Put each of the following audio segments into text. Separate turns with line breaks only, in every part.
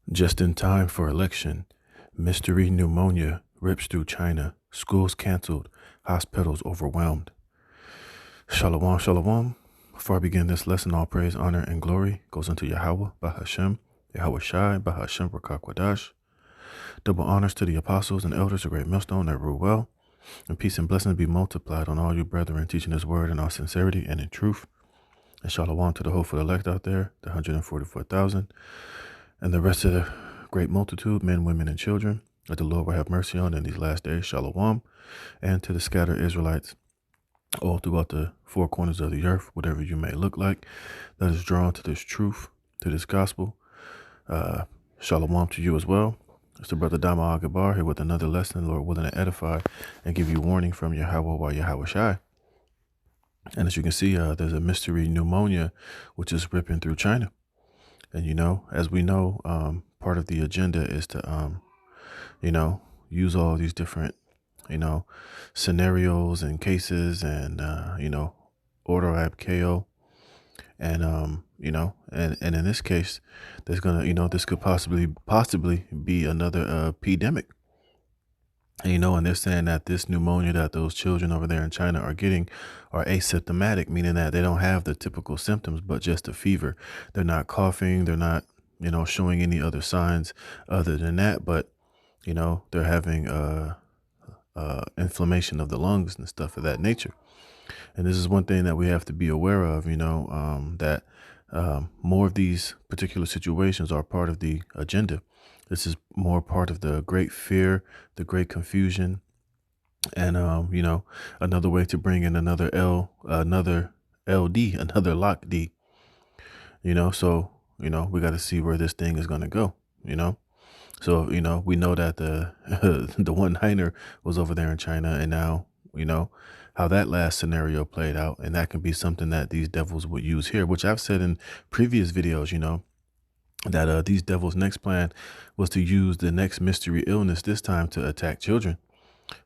Just in time for election, mystery pneumonia rips through China, schools canceled, hospitals overwhelmed. Shalom, shalom. Before I begin this lesson, all praise, honor, and glory goes unto Yahweh, Bahashem, Yahweh Shai, Bahashem, Rakakwadash. Double honors to the apostles and elders of Great Millstone that rule well, and peace and blessings be multiplied on all you brethren teaching His word in all sincerity and in truth. And shalom to the hopeful elect out there, the 144,000, and the rest of the great multitude, men, women, and children, that the Lord will have mercy on in these last days, shalom, and to the scattered Israelites all throughout the four corners of the earth, whatever you may look like, that is drawn to this truth, to this gospel. Shalom to you as well. It's the brother Dama Agabar here with another lesson, Lord willing to edify and give you warning from Yahweh while Yahweh Shai. And as you can see, there's a mystery pneumonia which is ripping through China. And, as we know, part of the agenda is to, use all these different, scenarios and cases and, order ab KO. And, and in this case, there's going to, this could possibly be another pandemic. And they're saying that this pneumonia that those children over there in China are getting are asymptomatic, meaning that they don't have the typical symptoms, but just a fever. They're not coughing. They're not, showing any other signs other than that. But, they're having inflammation of the lungs and stuff of that nature. And this is one thing that we have to be aware of, that more of these particular situations are part of the agenda. This is more part of the great fear, the great confusion, and, another way to bring in another LD, another lock D, so, we got to see where this thing is going to go, So, we know that the one-niner was over there in China, and now, how that last scenario played out. And that can be something that these devils would use here, which I've said in previous videos, that these devils' next plan was to use the next mystery illness this time to attack children,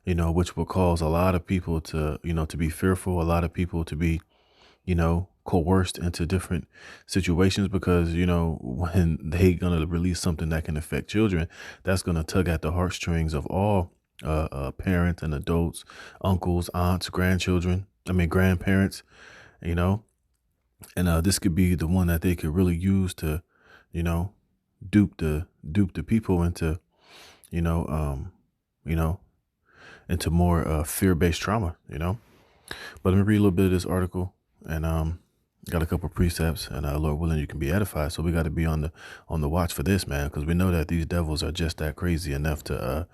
which will cause a lot of people to, to be fearful, a lot of people to be, coerced into different situations because, when they going to release something that can affect children, that's going to tug at the heartstrings of all parents and adults, uncles, aunts, grandparents, and this could be the one that they could really use to, dupe the people into, into more fear-based trauma, But let me read a little bit of this article, and got a couple of precepts, and Lord willing, you can be edified. So we got to be on the watch for this, man, because we know that these devils are just that crazy enough to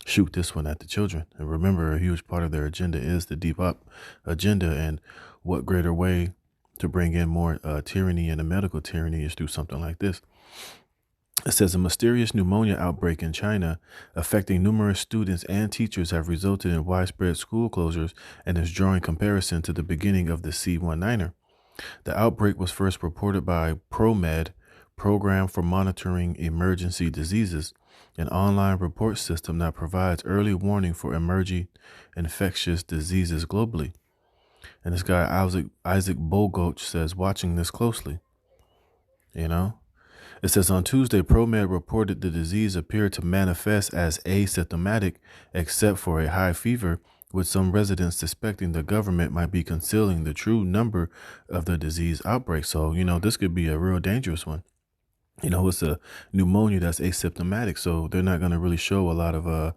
shoot this one at the children. And remember, a huge part of their agenda is the deep up agenda, and what greater way to bring in more tyranny and a medical tyranny is through something like this. It says a mysterious pneumonia outbreak in China affecting numerous students and teachers have resulted in widespread school closures and is drawing comparison to the beginning of the C19er. The outbreak was first reported by ProMed, Program for Monitoring Emergency Diseases, an online report system that provides early warning for emerging infectious diseases globally. And this guy, Isaac Bogoch, says, watching this closely, It says on Tuesday, ProMed reported the disease appeared to manifest as asymptomatic, except for a high fever, with some residents suspecting the government might be concealing the true number of the disease outbreak. So, this could be a real dangerous one. It's a pneumonia that's asymptomatic, so they're not going to really show a lot of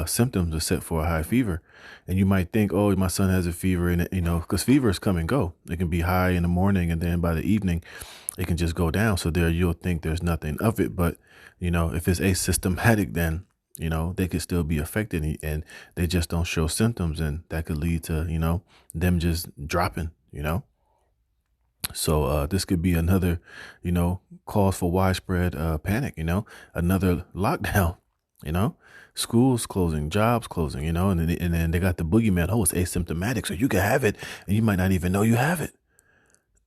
symptoms except for a high fever. And you might think, oh, my son has a fever, and because fevers come and go. It can be high in the morning, and then by the evening, it can just go down. So there you'll think there's nothing of it. But, if it's asymptomatic, then, they could still be affected, and they just don't show symptoms. And that could lead to, them just dropping, So this could be another, cause for widespread panic, another lockdown, schools closing, jobs closing, and then they got the boogeyman. Oh, it's asymptomatic, so you can have it, and you might not even know you have it.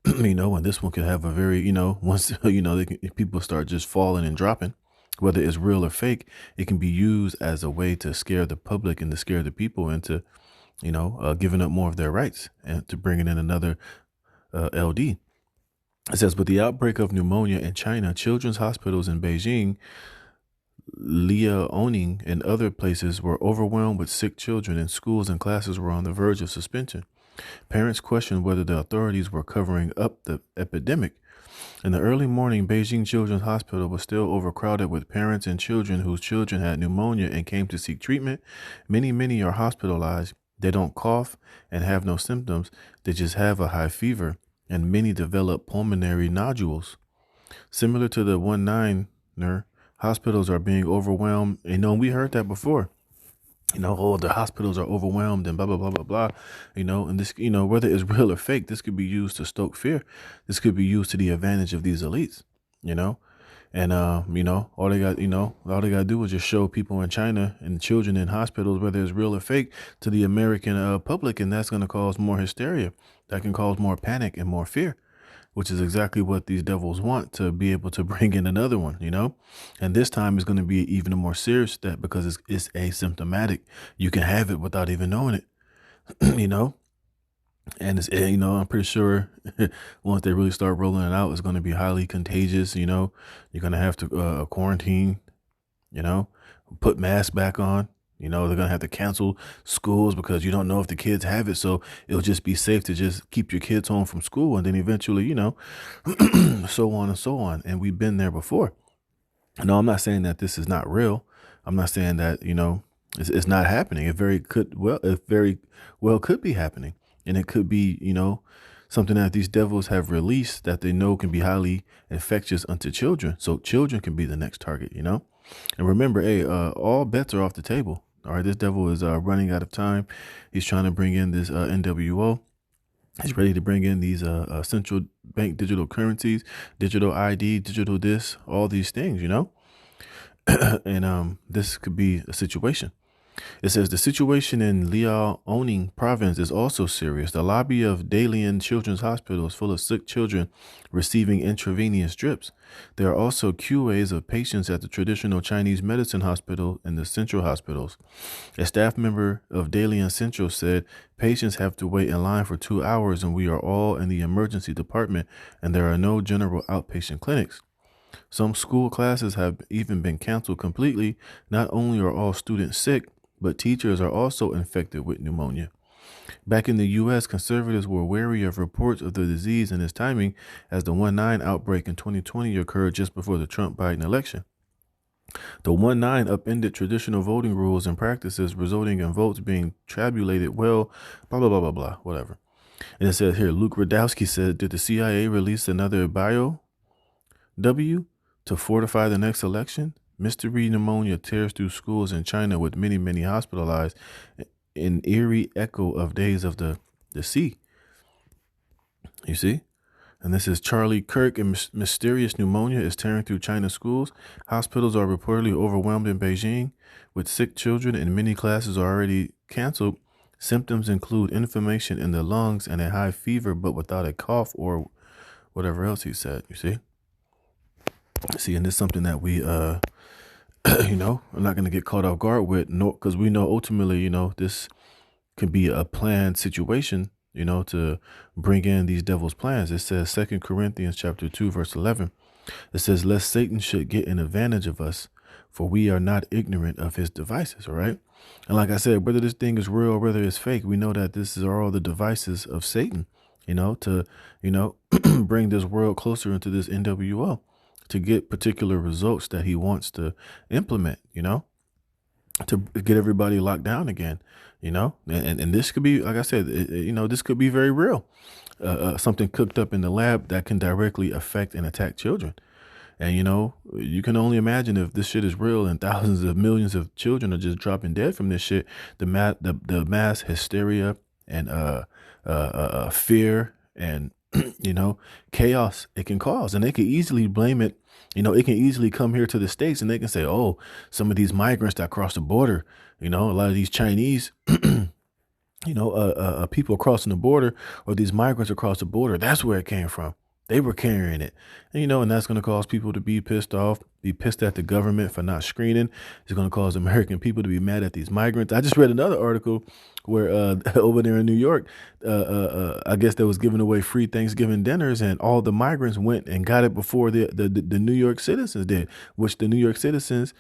And this one could have a very, once, people start just falling and dropping, whether it's real or fake, it can be used as a way to scare the public and to scare the people into, giving up more of their rights and to bringing in another LD. It says, with the outbreak of pneumonia in China, children's hospitals in Beijing, Liaoning, and other places were overwhelmed with sick children, and schools and classes were on the verge of suspension. Parents questioned whether the authorities were covering up the epidemic. In the early morning, Beijing Children's Hospital was still overcrowded with parents and children whose children had pneumonia and came to seek treatment. Many are hospitalized. They don't cough and have no symptoms. They just have a high fever, and many develop pulmonary nodules. Similar to the 19er, hospitals are being overwhelmed. We heard that before. The hospitals are overwhelmed and blah, blah, blah, blah, blah. And this, whether it's real or fake, this could be used to stoke fear. This could be used to the advantage of these elites, And, all they got to do is just show people in China and children in hospitals, whether it's real or fake, to the American public. And that's going to cause more hysteria. That can cause more panic and more fear, which is exactly what these devils want, to be able to bring in another one, And this time is going to be even a more serious step because it's asymptomatic. You can have it without even knowing it, And I'm pretty sure once they really start rolling it out, it's going to be highly contagious. You're going to have to quarantine, put masks back on. They're going to have to cancel schools because you don't know if the kids have it. So it'll just be safe to just keep your kids home from school. And then eventually, so on and so on. And we've been there before. No, I'm not saying that this is not real. I'm not saying that, it's not happening. It very well could be happening. And it could be, something that these devils have released that they know can be highly infectious unto children. So children can be the next target, And remember, all bets are off the table. All right, this devil is running out of time. He's trying to bring in this NWO. He's ready to bring in these central bank digital currencies, digital ID, digital this, all these things, And this could be a situation. It says the situation in Liaoning province is also serious. The lobby of Dalian Children's Hospital is full of sick children receiving intravenous drips. There are also QAs of patients at the traditional Chinese medicine hospital and the central hospitals. A staff member of Dalian Central said patients have to wait in line for 2 hours, and we are all in the emergency department, and there are no general outpatient clinics. Some school classes have even been canceled completely. Not only are all students sick, but teachers are also infected with pneumonia. Back in the U.S., conservatives were wary of reports of the disease and its timing, as the 19 outbreak in 2020 occurred just before the Trump-Biden election. The 19 upended traditional voting rules and practices, resulting in votes being tabulated blah, blah, blah, blah, blah, whatever. And it says here, Luke Radowski said, did the CIA release another bio W to fortify the next election? Mystery pneumonia tears through schools in China with many hospitalized, in eerie echo of days of the sea. You see? And this is Charlie Kirk, and mysterious pneumonia is tearing through China's schools. Hospitals are reportedly overwhelmed in Beijing with sick children, and many classes are already canceled. Symptoms include inflammation in the lungs and a high fever, but without a cough or whatever else he said. You see? And this is something that we I'm not going to get caught off guard with, because we know ultimately, this can be a planned situation, to bring in these devil's plans. It says 2 Corinthians chapter 2, verse 11. It says, lest Satan should get an advantage of us, for we are not ignorant of his devices. All right. And like I said, whether this thing is real or whether it's fake, we know that this is all the devices of Satan, to, bring this world closer into this NWO, to get particular results that he wants to implement, to get everybody locked down again, and this could be, like I said, this could be very real. Something cooked up in the lab that can directly affect and attack children. And, you can only imagine if this shit is real and thousands of millions of children are just dropping dead from this shit, the mass hysteria and fear and chaos it can cause. And they can easily blame it. It can easily come here to the States and they can say, oh, some of these migrants that cross the border, a lot of these Chinese, people crossing the border, or these migrants across the border, that's where it came from. They were carrying it. And that's going to cause people to be pissed off, be pissed at the government for not screening. It's going to cause American people to be mad at these migrants. I just read another article where over there in New York, I guess they was giving away free Thanksgiving dinners, and all the migrants went and got it before the New York citizens did, which the New York citizens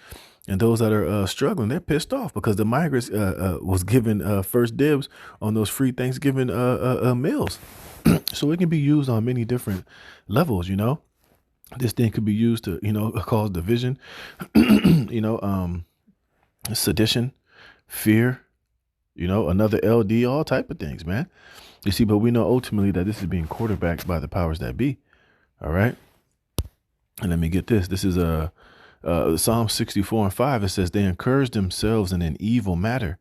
and those that are struggling, they're pissed off because the migrants was given first dibs on those free Thanksgiving meals. So it can be used on many different levels. This thing could be used to, cause division, sedition, fear, another LD, all type of things, man. You see, but we know ultimately that this is being quarterbacked by the powers that be. All right. And let me get this. This is Psalm 64:5. It says, they encourage themselves in an evil matter.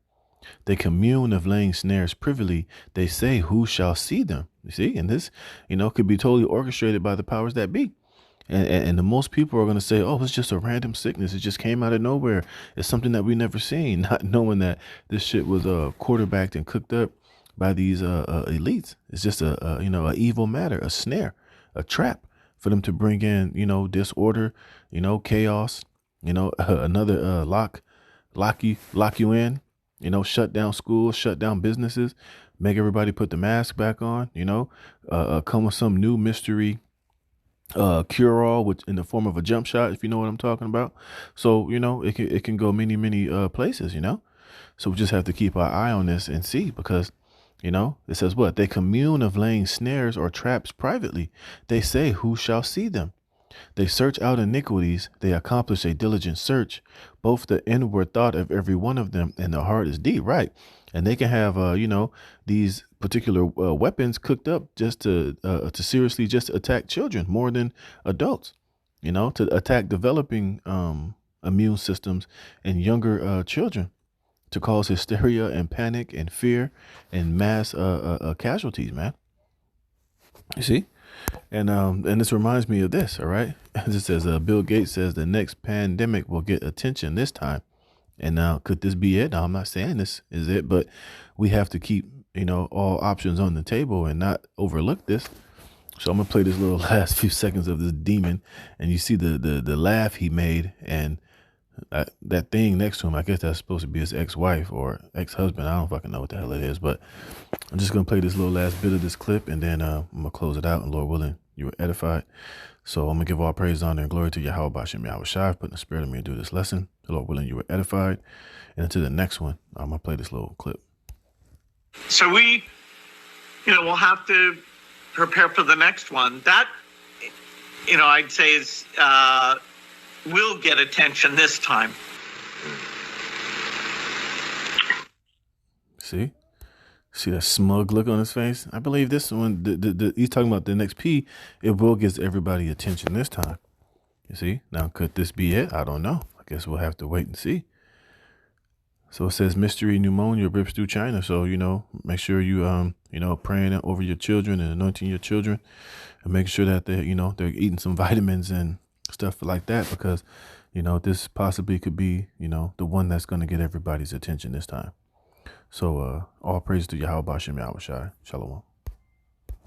They commune of laying snares privily. They say, who shall see them? You see, and this, could be totally orchestrated by the powers that be. And the most people are going to say, oh, it's just a random sickness. It just came out of nowhere. It's something that we never seen, not knowing that this shit was quarterbacked and cooked up by these elites. It's just a evil matter, a snare, a trap for them to bring in, disorder, chaos, another lock you in, shut down schools, shut down businesses, make everybody put the mask back on, come with some new mystery cure-all, which in the form of a jump shot, if you know what I'm talking about. So, it can go many places, So we just have to keep our eye on this and see, because it says what? They commune of laying snares or traps privately. They say, who shall see them? They search out iniquities. They accomplish a diligent search, both the inward thought of every one of them and the heart is deep. Right. And they can have, these particular weapons cooked up just to seriously just attack children more than adults, to attack developing immune systems in younger children, to cause hysteria and panic and fear and mass casualties, man. You see? And this reminds me of this, all right? It says Bill Gates says the next pandemic will get attention this time. And now, could this be it? Now, I'm not saying this is it, but we have to keep, all options on the table and not overlook this. So I'm going to play this little last few seconds of this demon, and you see the laugh he made, and that thing next to him, I guess that's supposed to be his ex-wife or ex-husband. I don't fucking know what the hell it is, but I'm just going to play this little last bit of this clip, and then I'm going to close it out, and Lord willing, you were edified. So I'm going to give all praise, honor, and glory to Yahweh Bashem Yahweh Shai, putting the spirit in me to do this lesson. Lord willing, you were edified. And until the next one, I'm going to play this little clip.
So we, we'll have to prepare for the next one. That, I'd say is, will get attention this time.
See that smug look on his face? I believe this one, he's talking about the next P, it will get everybody attention this time. You see? Now, could this be it? I don't know. I guess we'll have to wait and see. So it says mystery pneumonia rips through China. So, make sure you, praying over your children and anointing your children and making sure that they're eating some vitamins and stuff like that, because, this possibly could be, the one that's going to get everybody's attention this time. So all praise to Yahweh Bashem Yahweh Shai. Shalom.